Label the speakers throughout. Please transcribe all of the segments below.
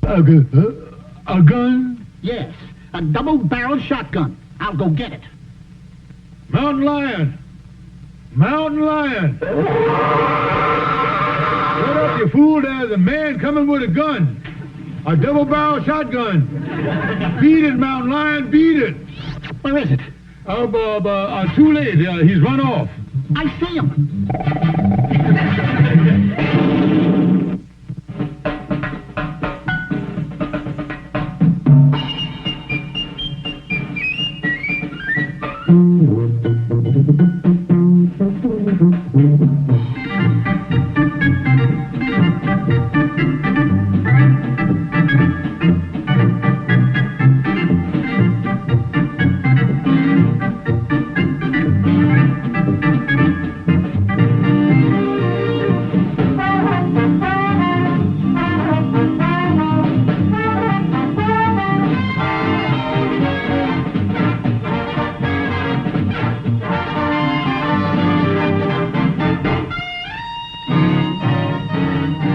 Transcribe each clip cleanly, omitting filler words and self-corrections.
Speaker 1: A gun?
Speaker 2: Yes, a double-barreled shotgun. I'll go get it.
Speaker 1: Mountain lion! Mountain lion! Shut up, you fool. There's a man coming with a gun. A double-barrel shotgun. Beat it, mountain lion, beat it.
Speaker 2: Where is it?
Speaker 1: Too late. He's run off.
Speaker 2: I see him.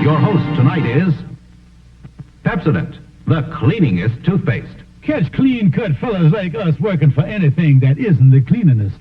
Speaker 3: Your host tonight is Pepsodent, the cleaningest toothpaste.
Speaker 1: Catch clean-cut fellas like us working for anything that isn't the cleaningest.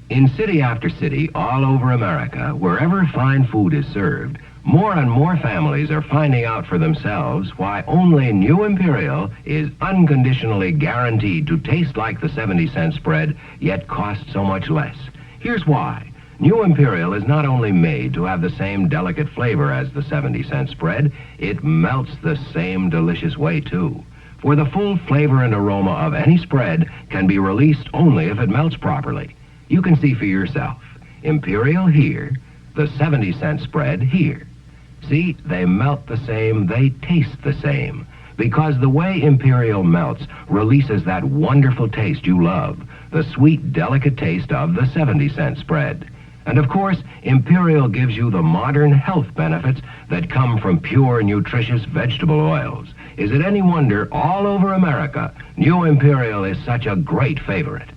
Speaker 4: In city after city all over America, wherever fine food is served, more and more families are finding out for themselves why only New Imperial is unconditionally guaranteed to taste like the 70-cent spread, yet cost so much less. Here's why. New Imperial is not only made to have the same delicate flavor as the 70-cent spread, it melts the same delicious way, too. For the full flavor and aroma of any spread can be released only if it melts properly. You can see for yourself. Imperial here, the 70-cent spread here. See, they melt the same, they taste the same. Because the way Imperial melts releases that wonderful taste you love, the sweet, delicate taste of the 70-cent spread. And of course, Imperial gives you the modern health benefits that come from pure, nutritious vegetable oils. Is it any wonder all over America, New Imperial is such a great favorite?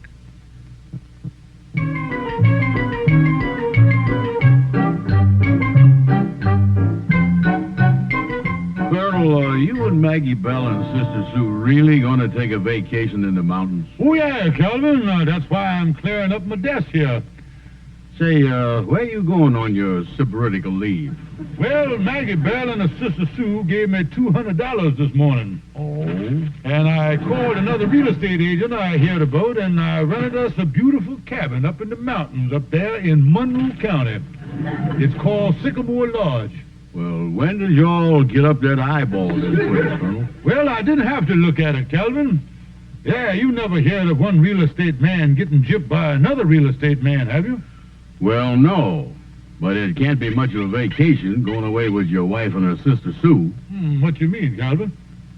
Speaker 1: Colonel, you and Maggie Bell and Sister Sue really gonna take a vacation in the mountains? Oh, yeah, Calvin. That's why I'm clearing up my desk here. Say, where you going on your sabbatical leave? Well, Maggie Bell and her Sister Sue gave me $200 this morning. Oh? And I called another real estate agent I heard about, and I rented us a beautiful cabin up in the mountains up there in Monroe County. It's called Sycamore Lodge. Well, when did y'all get up there to eyeball this place, Colonel? Well, I didn't have to look at it, Calvin. Yeah, you never heard of one real estate man getting gypped by another real estate man, have you? Well, no. But it can't be much of a vacation going away with your wife and her Sister Sue. What you mean, Calvin?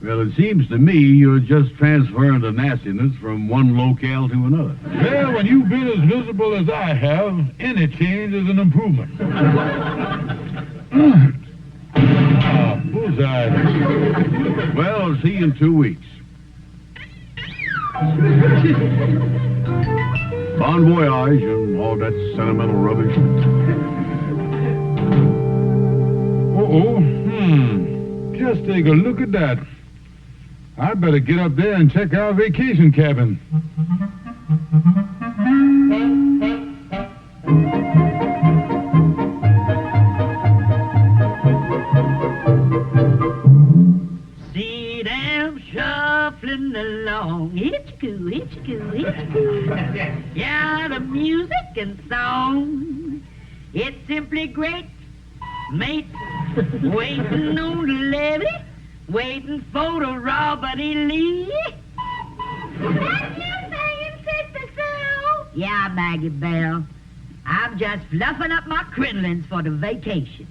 Speaker 1: Well, it seems to me you're just transferring the nastiness from one locale to another. Well, when you've been as miserable as I have, any change is an improvement. Bullseye. Well, see you in 2 weeks. Bon voyage and all that sentimental rubbish. Just take a look at that. I'd better get up there and check our vacation cabin.
Speaker 5: See them shuffling along. Hitch-coo, hitch-coo, hitch-coo. Yeah, the music and song. It's simply great, mate. Waiting on the levee, waiting for the Robert E. Lee.
Speaker 6: That's you saying, Sister Sue?
Speaker 5: Yeah, Maggie Bell. I'm just fluffing up my crinolines for the vacation.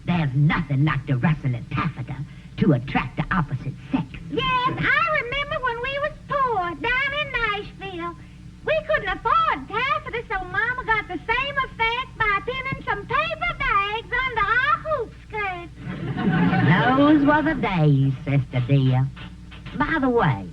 Speaker 5: There's nothing like the rustle of taffeta to attract the opposite sex.
Speaker 6: Yes, I remember when we was poor down in Nashville. We couldn't afford taffeta, so Mama got the same effect by pinning some paper bags under our hoop skirts.
Speaker 5: Those were the days, Sister dear. By the way,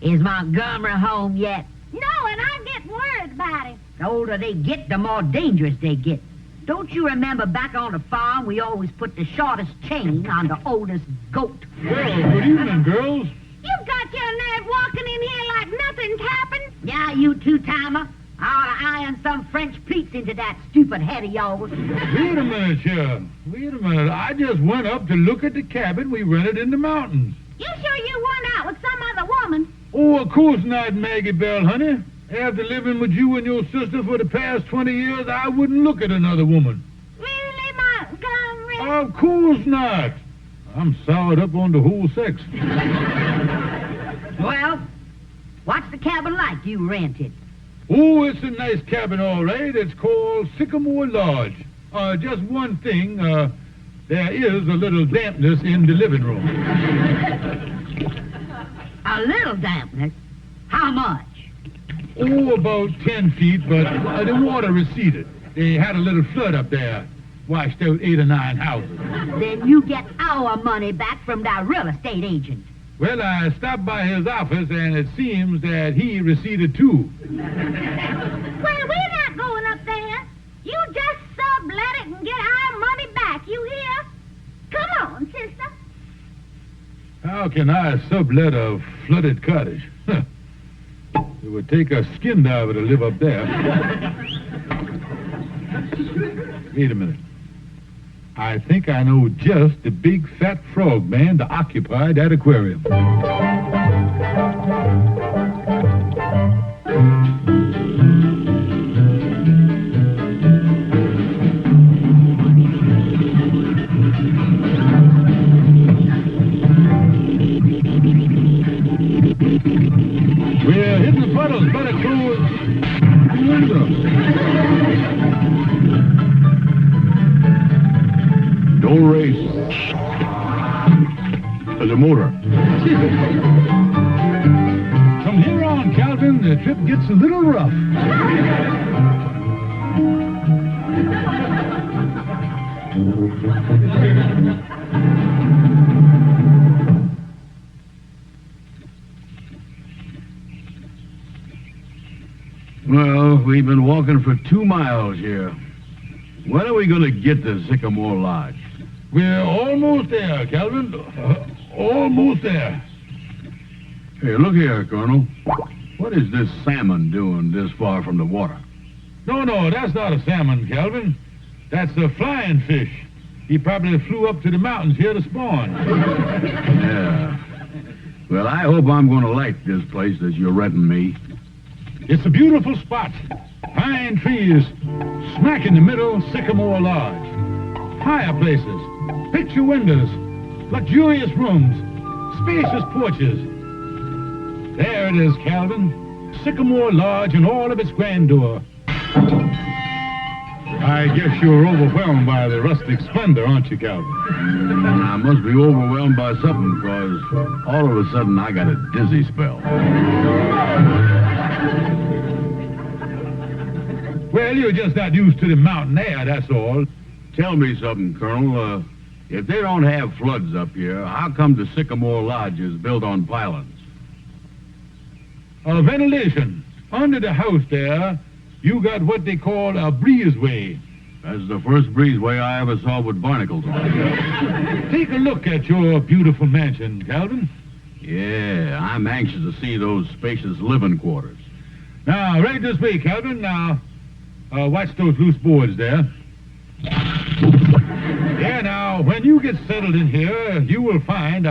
Speaker 5: is Montgomery home yet?
Speaker 6: No, and I get worried about him.
Speaker 5: The older they get, the more dangerous they get. Don't you remember back on the farm we always put the shortest chain on the oldest goat?
Speaker 1: Well, good evening, girls.
Speaker 6: You've got your nerve walking in here like nothing's happened.
Speaker 5: Yeah, you two-timer. I ought to iron some French pleats into that stupid head of yours.
Speaker 1: Wait a minute, Sheriff. Wait a minute. I just went up to look at the cabin we rented in the mountains.
Speaker 6: You sure you weren't out with some other woman?
Speaker 1: Oh, of course not, Maggie Bell, honey. After living with you and your sister for the past 20 years, I wouldn't look at another woman.
Speaker 6: Really, Montgomery?
Speaker 1: Of course not. I'm soured up on the whole sex.
Speaker 5: Well, what's the cabin like you rented?
Speaker 1: Oh, it's a nice cabin, all right. It's called Sycamore Lodge. Just one thing, there is a little dampness in the living room.
Speaker 5: A little dampness? How much?
Speaker 1: Oh, about 10 feet, but the water receded. They had a little flood up there, washed out 8 or 9 houses.
Speaker 5: Then you get our money back from that real estate agent.
Speaker 1: Well, I stopped by his office, and it seems that he receded too.
Speaker 6: Well, we're not going up there. You just sublet it and get our money back, you hear? Come on, sister.
Speaker 1: How can I sublet a flooded cottage? Huh. It would take a skin diver to live up there. Wait a minute. I think I know just the big fat frog man to occupy that aquarium. We're hitting the puddles. Better close the window. Don't race. There's a motor. From here on, Calvin, the trip gets a little rough. Well, we've been walking for 2 miles here. When are we going to get to Sycamore Lodge? We're almost there, Calvin. Almost there. Hey, look here, Colonel. What is this salmon doing this far from the water? No, that's not a salmon, Calvin. That's a flying fish. He probably flew up to the mountains here to spawn. Yeah. Well, I hope I'm going to like this place that you're renting me. It's a beautiful spot. Pine trees, smack in the middle, Sycamore Lodge. Fireplaces, picture windows, luxurious rooms, spacious porches. There it is, Calvin. Sycamore Lodge in all of its grandeur. I guess you're overwhelmed by the rustic splendor, aren't you, Calvin? I must be overwhelmed by something, because all of a sudden I got a dizzy spell. Well, you're just not used to the mountain air, that's all. Tell me something, Colonel. If they don't have floods up here, how come the Sycamore Lodge is built on pylons? Ventilation. Under the house there, you got what they call a breezeway. That's the first breezeway I ever saw with barnacles on it. Take a look at your beautiful mansion, Calvin. Yeah, I'm anxious to see those spacious living quarters. Now, right this way, Calvin. Now, watch those loose boards there. Yeah, now, when you get settled in here, you will find,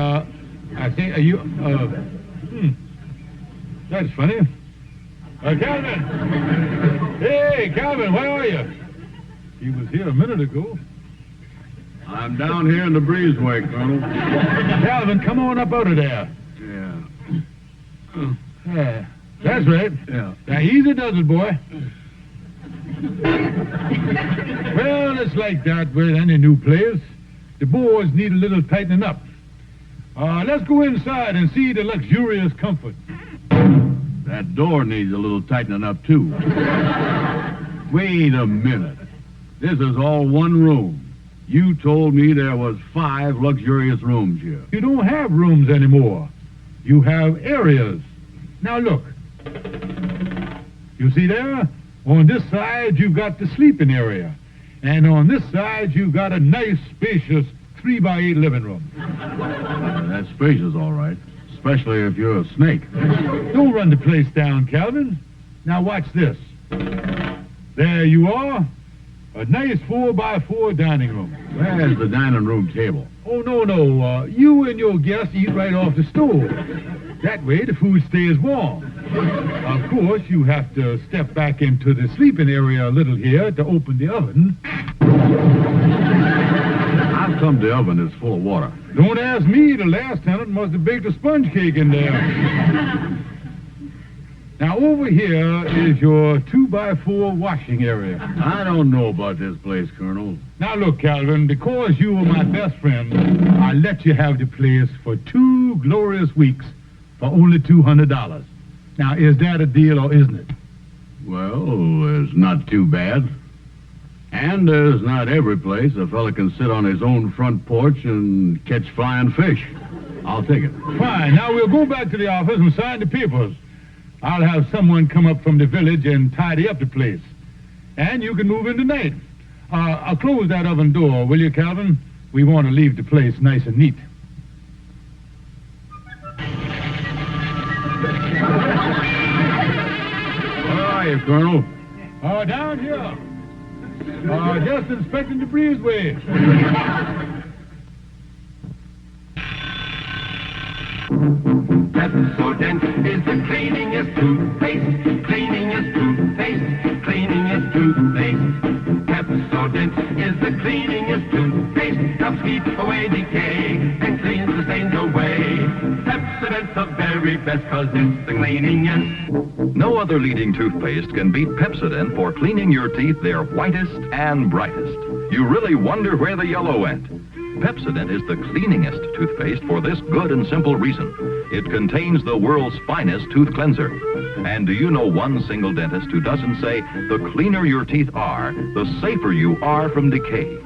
Speaker 1: that's funny. Calvin! Hey, Calvin, where are you? He was here a minute ago. I'm down here in the breezeway, Colonel. Calvin, come on up out of there. Yeah. That's right. Yeah. Now, easy does it, boy. Well, it's like that with any new place. The boards need a little tightening up. Let's go inside and see the luxurious comfort. That door needs a little tightening up, too. Wait a minute. This is all one room. You told me there was 5 luxurious rooms here. You don't have rooms anymore. You have areas. Now, look. You see there? On this side, you've got the sleeping area. And on this side, you got a nice, spacious 3x8 living room.
Speaker 7: That's spacious, all right. Especially if you're a snake.
Speaker 1: Don't run the place down, Calvin. Now watch this. There you are. A nice 4x4 dining room.
Speaker 7: Where's the dining room table?
Speaker 1: Oh, no. You and your guests eat right off the stove. That way the food stays warm. Of course, you have to step back into the sleeping area a little here to open the oven.
Speaker 7: How come the oven is full of water?
Speaker 1: Don't ask me. The last tenant must have baked a sponge cake in there. Now, over here is your 2x4 washing area.
Speaker 7: I don't know about this place, Colonel.
Speaker 1: Now, look, Calvin, because you were my best friend, I let you have the place for 2 glorious weeks for only $200. Now, is that a deal or isn't it?
Speaker 7: Well, it's not too bad. And there's not every place a fella can sit on his own front porch and catch flying fish. I'll take it.
Speaker 1: Fine. Now, we'll go back to the office and sign the papers. I'll have someone come up from the village and tidy up the place. And you can move in tonight. I'll close that oven door, will you, Calvin? We want to leave the place nice and neat.
Speaker 7: Where are you, Colonel?
Speaker 1: Down here. Just inspecting the breezeway.
Speaker 4: Pepsodent is the cleaningest toothpaste. Cleaningest toothpaste. Cleaningest toothpaste. Pepsodent is the cleaningest toothpaste. Helps keep away decay and cleans the stains away. Pepsodent's the very best 'cause it's the cleaningest.
Speaker 8: No other leading toothpaste can beat Pepsodent for cleaning your teeth their whitest and brightest. You really wonder where the yellow went. Pepsodent is the cleaningest toothpaste for this good and simple reason. It contains the world's finest tooth cleanser. And do you know one single dentist who doesn't say, the cleaner your teeth are, the safer you are from decay?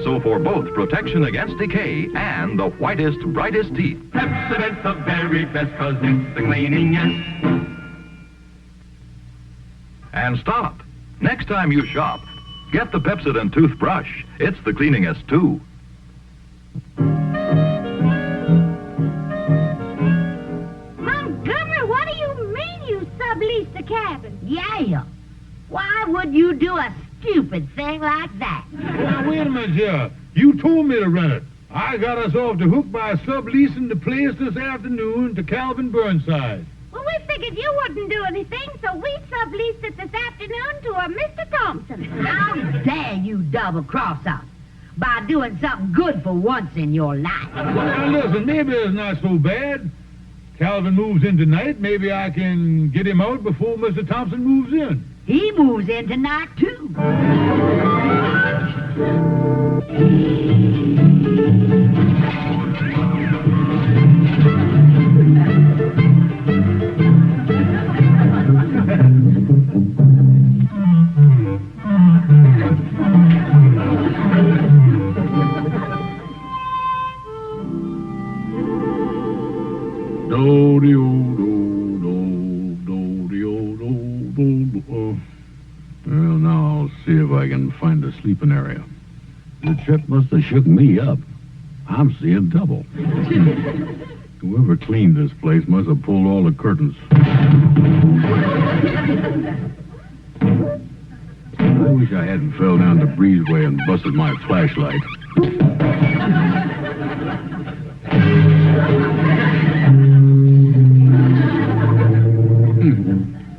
Speaker 8: So for both protection against decay and the whitest, brightest teeth,
Speaker 4: Pepsodent's the very best 'cause it's the cleaningest.
Speaker 8: and stop. Next time you shop, get the Pepsodent toothbrush. It's the cleaningest too.
Speaker 6: Montgomery, what do you mean you subleased the cabin?
Speaker 5: Yeah. Why would you do a stupid thing like that?
Speaker 1: Now, wait a minute here. You told me to rent it. I got us off the hook by subleasing the place this afternoon to Calvin Burnside.
Speaker 6: Well, we figured you wouldn't do anything, so we subleased it this afternoon to a Mr. Thompson.
Speaker 5: How dare you double-cross us by doing something good for once in your life?
Speaker 1: Now, listen, maybe it's not so bad. Calvin moves in tonight. Maybe I can get him out before Mr. Thompson moves in.
Speaker 5: He moves in tonight, too.
Speaker 7: Well, now I'll see if I can find a sleeping area. The trip must have shook me up. I'm seeing double. Whoever cleaned this place must have pulled all the curtains. I wish I hadn't fell down the breezeway and busted my flashlight.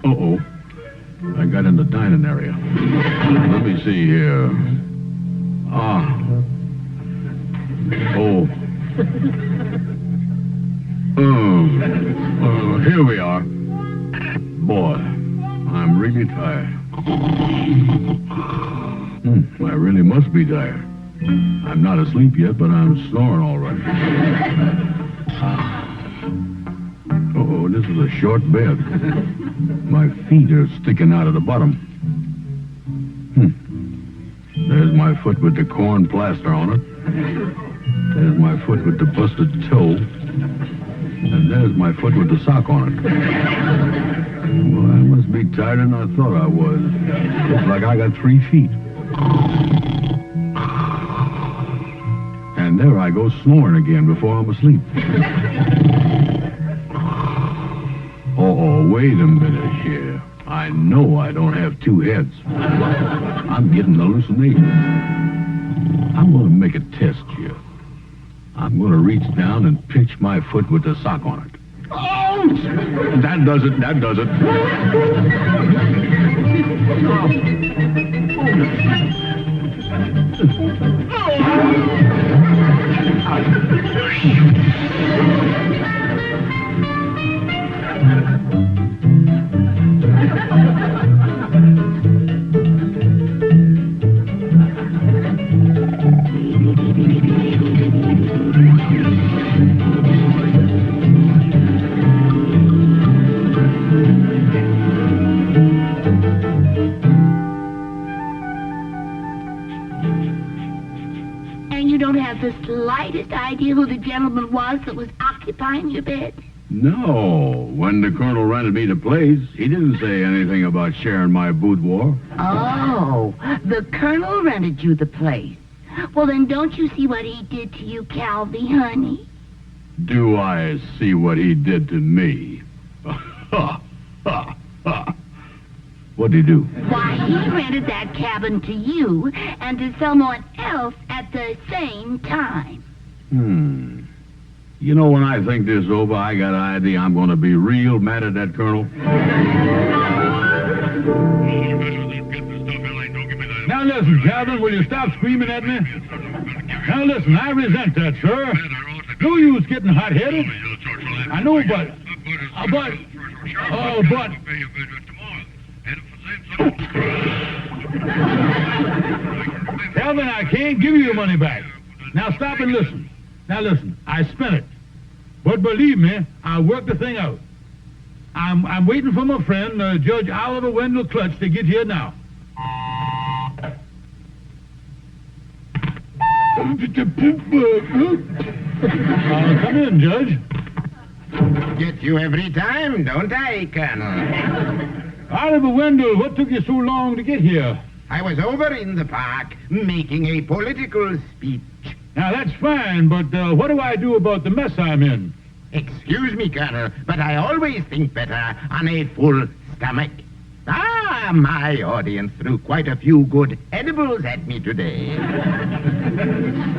Speaker 7: Uh-oh. I got in the dining area. Let me see here. Here we are. Boy, I'm really tired. I really must be tired. I'm not asleep yet, but I'm snoring all right. Oh, this is a short bed. My feet are sticking out of the bottom. There's my foot with the corn plaster on it. There's my foot with the busted toe. And there's my foot with the sock on it. Well, I must be tighter than I thought I was. Looks like I got 3 feet. And there I go snoring again before I'm asleep. Oh, wait a minute here. I know I don't have two heads. I'm getting hallucinations. I'm going to make a test here. I'm going to reach down and pinch my foot with the sock on it. Oh! That does it, that does it.
Speaker 9: The slightest idea who the gentleman was that was occupying your bed?
Speaker 7: No. When the colonel rented me the place, he didn't say anything about sharing my boudoir.
Speaker 9: Oh, the colonel rented you the place. Well, then don't you see what he did to you, Calvy, honey?
Speaker 7: Do I see what he did to me? What'd he do?
Speaker 9: Why, he rented that cabin to you and to someone else at the same time.
Speaker 7: You know, when I think this over, I got an idea I'm going to be real mad at that colonel.
Speaker 1: Now listen, Calvin, will you stop screaming at me? Now listen, I resent that, sir. No use getting hot-headed. I know, but... Calvin, I can't give you your money back. Now stop and listen. Now listen, I spent it. But believe me, I'll work the thing out. I'm waiting for my friend, Judge Oliver Wendell Clutch, to get here now. Come in, Judge.
Speaker 10: Get you every time, don't I, Colonel?
Speaker 1: Oliver Wendell, what took you so long to get here?
Speaker 10: I was over in the park making a political speech.
Speaker 1: Now, that's fine, but what do I do about the mess I'm in?
Speaker 10: Excuse me, Colonel, but I always think better on a full stomach. My audience threw quite a few good edibles at me today.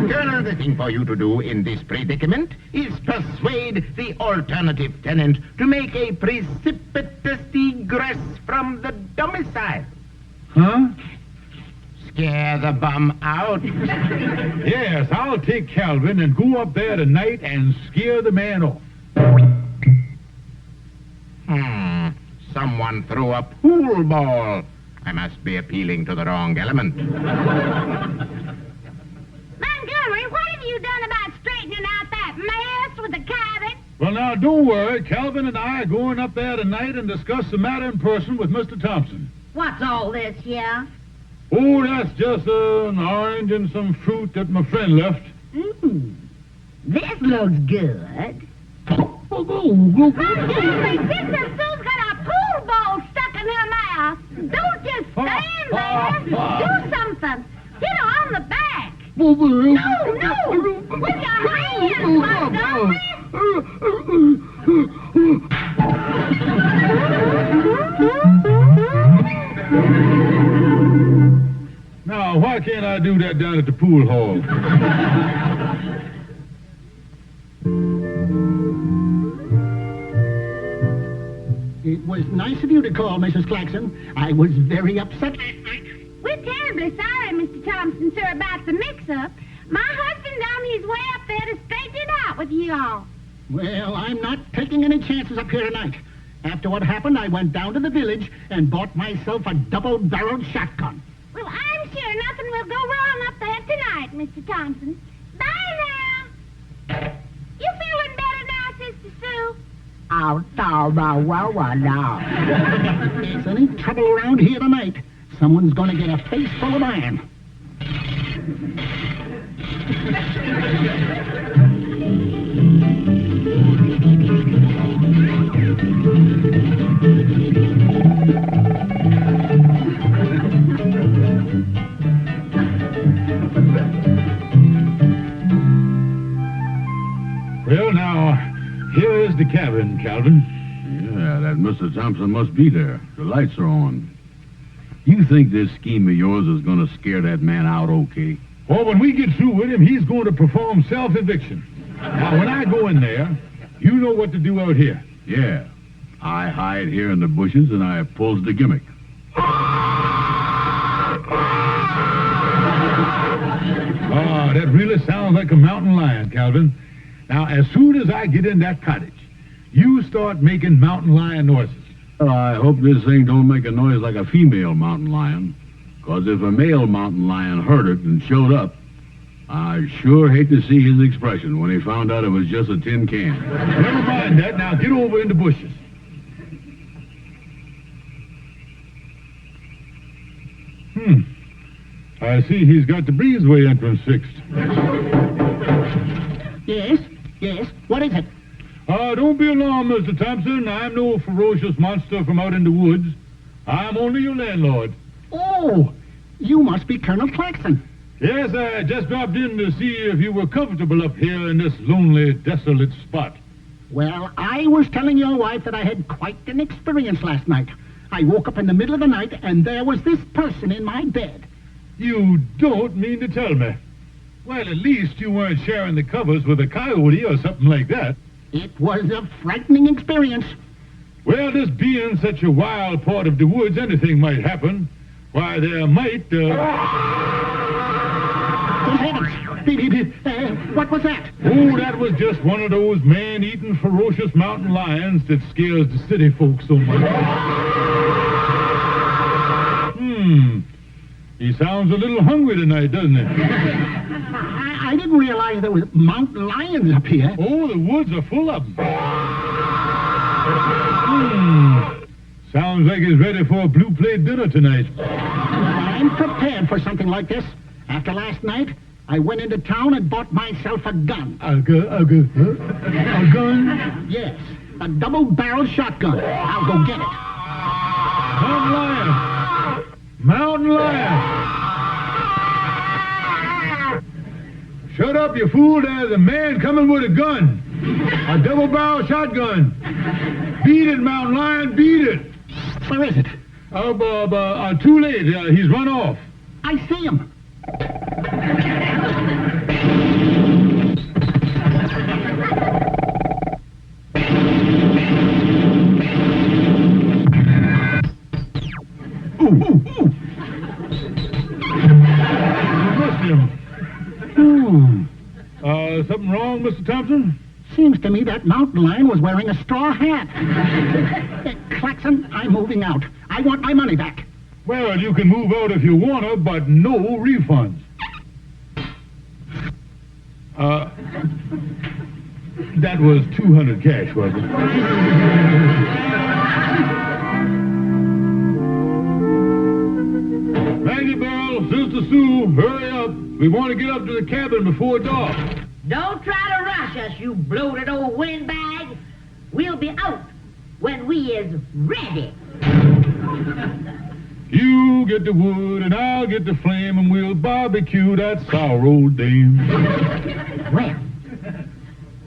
Speaker 10: Colonel, the thing for you to do in this predicament is persuade the alternative tenant to make a precipitous egress from the domicile.
Speaker 1: Huh?
Speaker 10: Scare the bum out.
Speaker 1: Yes, I'll take Calvin and go up there tonight and scare the man off.
Speaker 10: Someone threw a pool ball. I must be appealing to the wrong element.
Speaker 6: Montgomery, what have you done about straightening out that mess with the cabin?
Speaker 1: Well, now, don't worry. Calvin and I are going up there tonight and discuss the matter in person with Mr. Thompson.
Speaker 5: What's all this here?
Speaker 1: Oh, that's just an orange and some fruit that my friend left.
Speaker 5: This looks good.
Speaker 6: Montgomery, Sister Sue's got a pool ball stuck in her mouth. Don't just stand there. Do something. Hit her on the back. No. With your hands, Montgomery.
Speaker 1: Now, why can't I do that down at the pool hall?
Speaker 2: It was nice of you to call, Mrs. Claxon. I was very upset.
Speaker 6: We're terribly sorry, Mr. Thompson, sir, about the mix-up. My husband's on his way up there to straighten it out with you all.
Speaker 2: Well, I'm not taking any chances up here tonight. After what happened, I went down to the village and bought myself a double-barreled shotgun.
Speaker 6: Well, I'm sure nothing will go wrong up there tonight, Mr. Thompson. Bye now. You feeling better now, Sister Sue?
Speaker 5: I'll thaw my wawa now.
Speaker 2: If there's any trouble around here tonight, someone's going to get a face full of iron.
Speaker 1: There's the cabin, Calvin.
Speaker 7: Yeah, that Mr. Thompson must be there. The lights are on. You think this scheme of yours is going to scare that man out okay?
Speaker 1: Well, when we get through with him, he's going to perform self-eviction. Now, when I go in there, you know what to do out here.
Speaker 7: Yeah. I hide here in the bushes and I pulls the gimmick.
Speaker 1: Ah, that really sounds like a mountain lion, Calvin. Now, as soon as I get in that cottage, you start making mountain lion noises.
Speaker 7: Well, I hope this thing don't make a noise like a female mountain lion. Because if a male mountain lion heard it and showed up, I'd sure hate to see his expression when he found out it was just a tin can.
Speaker 1: Never mind that. Now, get over in the bushes. I see he's got the breezeway entrance fixed.
Speaker 2: Yes, what is it?
Speaker 1: Don't be alarmed, Mr. Thompson. I'm no ferocious monster from out in the woods. I'm only your landlord.
Speaker 2: Oh, you must be Colonel Claxon.
Speaker 1: Yes, I just dropped in to see if you were comfortable up here in this lonely, desolate spot.
Speaker 2: Well, I was telling your wife that I had quite an experience last night. I woke up in the middle of the night, and there was this person in my bed.
Speaker 1: You don't mean to tell me. Well, at least you weren't sharing the covers with a coyote or something like that.
Speaker 2: It was a frightening experience.
Speaker 1: Well, this being such a wild part of the woods, anything might happen. Why, there might,
Speaker 2: Good heavens! What was that?
Speaker 1: Oh, that was just one of those man-eating ferocious mountain lions that scares the city folk so much. He sounds a little hungry tonight, doesn't he?
Speaker 2: I didn't realize there was mountain lions up here.
Speaker 1: Oh, the woods are full of them. Sounds like he's ready for a blue plate dinner tonight.
Speaker 2: I'm prepared for something like this. After last night, I went into town and bought myself a gun.
Speaker 1: A gun?
Speaker 2: Yes, a double-barreled shotgun. I'll go get it.
Speaker 1: Mountain lion! Mountain lion! Shut up, you fool. There's a man coming with a gun. A double-barrel shotgun. Beat it, mountain lion, beat it.
Speaker 2: Where is it?
Speaker 1: Too late. He's run off.
Speaker 2: I see him.
Speaker 1: Something wrong, Mr. Thompson?
Speaker 2: Seems to me that mountain lion was wearing a straw hat. Claxon, I'm moving out. I want my money back.
Speaker 1: Well, you can move out if you want to, but no refunds. That was 200 cash, wasn't it? Maggie Bell, Sister Sue, hurry up. We want to get up to the cabin before dark.
Speaker 5: Don't try to rush us, you bloated old windbag. We'll be out when we is ready.
Speaker 1: You get the wood and I'll get the flame and we'll barbecue that sour old dame.
Speaker 5: Well,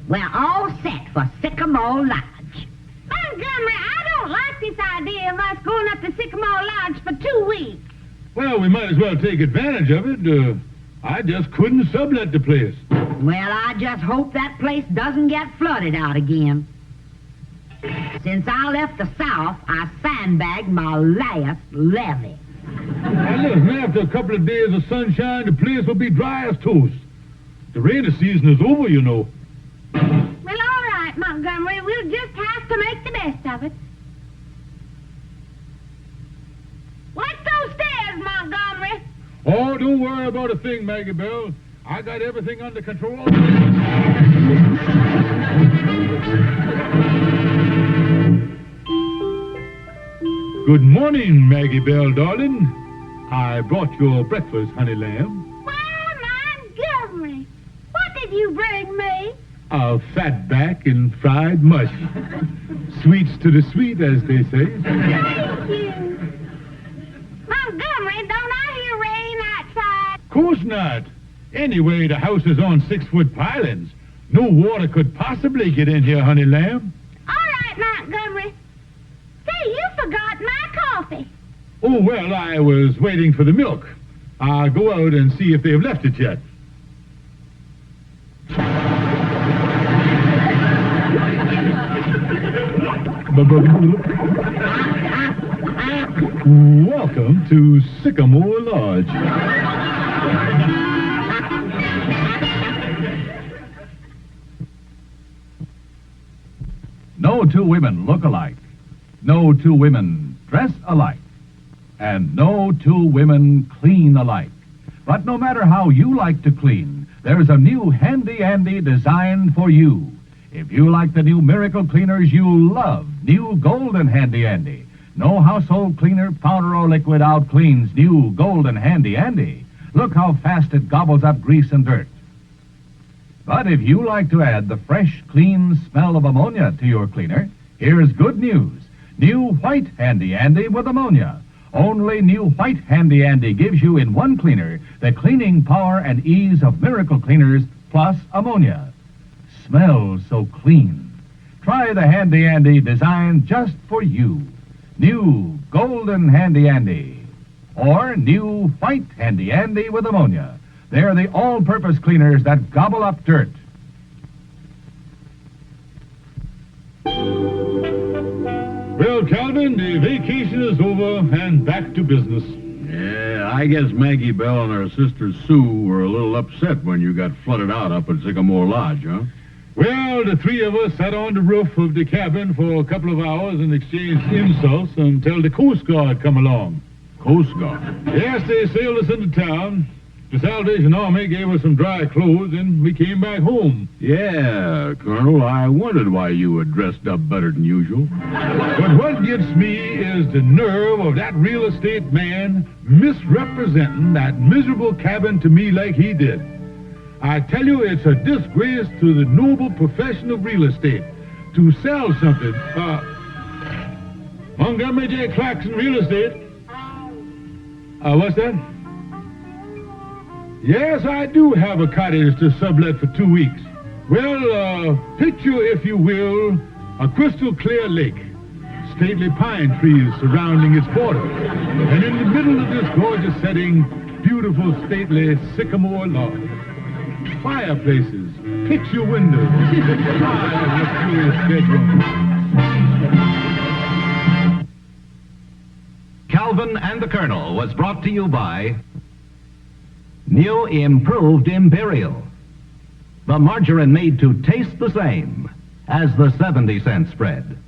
Speaker 5: we're all set for Sycamore Lodge.
Speaker 6: Montgomery, I don't like this idea of us going up to Sycamore Lodge for 2 weeks.
Speaker 1: Well, we might as well take advantage of it. I just couldn't sublet the place.
Speaker 5: Well, I just hope that place doesn't get flooded out again. Since I left the South, I sandbagged my last levee.
Speaker 1: Now, listen, after a couple of days of sunshine, the place will be dry as toast. The rainy season is over, you know.
Speaker 6: Well, all right, Montgomery. We'll just have to make the best of it. Let's go upstairs, Montgomery.
Speaker 1: Oh, don't worry about a thing, Maggie Bell. I got everything under control. Good morning, Maggie Bell, darling. I brought your breakfast, honey lamb.
Speaker 6: Well, Montgomery, what did you bring me?
Speaker 1: A fatback and fried mush. Sweets to the sweet, as they say.
Speaker 6: Thank you. Montgomery, don't I hear rain outside?
Speaker 1: Of course not. Anyway, the house is on 6-foot pilings. No water could possibly get in here, honey lamb.
Speaker 6: All right, Montgomery. Say, you forgot my coffee.
Speaker 1: Oh, well, I was waiting for the milk. I'll go out and see if they've left it yet. Welcome to Sycamore Lodge.
Speaker 3: No two women look alike. No two women dress alike. And no two women clean alike. But no matter how you like to clean, there's a new Handy Andy designed for you. If you like the new miracle cleaners, you'll love new Golden Handy Andy. No household cleaner, powder or liquid out-cleans new Golden Handy Andy. Look how fast it gobbles up grease and dirt. But if you like to add the fresh, clean smell of ammonia to your cleaner, here's good news. New White Handy Andy with ammonia. Only new White Handy Andy gives you in one cleaner the cleaning power and ease of miracle cleaners plus ammonia. Smells so clean. Try the Handy Andy designed just for you. New Golden Handy Andy. Or new White Handy Andy with ammonia. They're the all-purpose cleaners that gobble up dirt.
Speaker 1: Well, Calvin, the vacation is over and back to business.
Speaker 7: Yeah, I guess Maggie Bell and her sister Sue were a little upset when you got flooded out up at Sycamore Lodge, huh?
Speaker 1: Well, the three of us sat on the roof of the cabin for a couple of hours and exchanged insults until the Coast Guard come along.
Speaker 7: Coast Guard.
Speaker 1: Yes, they sailed us into town. The Salvation Army gave us some dry clothes, and we came back home.
Speaker 7: Yeah, Colonel, I wondered why you were dressed up better than usual.
Speaker 1: But what gets me is the nerve of that real estate man misrepresenting that miserable cabin to me like he did. I tell you, it's a disgrace to the noble profession of real estate to sell something. Montgomery J. Clarkson Real Estate. What's that? Yes, I do have a cottage to sublet for 2 weeks. Well, picture, if you will, a crystal clear lake. Stately pine trees surrounding its border. And in the middle of this gorgeous setting, beautiful, stately Sycamore Lodge. Fireplaces, picture windows, five luxurious bedrooms.
Speaker 3: Calvin and the Colonel was brought to you by New Improved Imperial. The margarine made to taste the same as the 70-cent spread.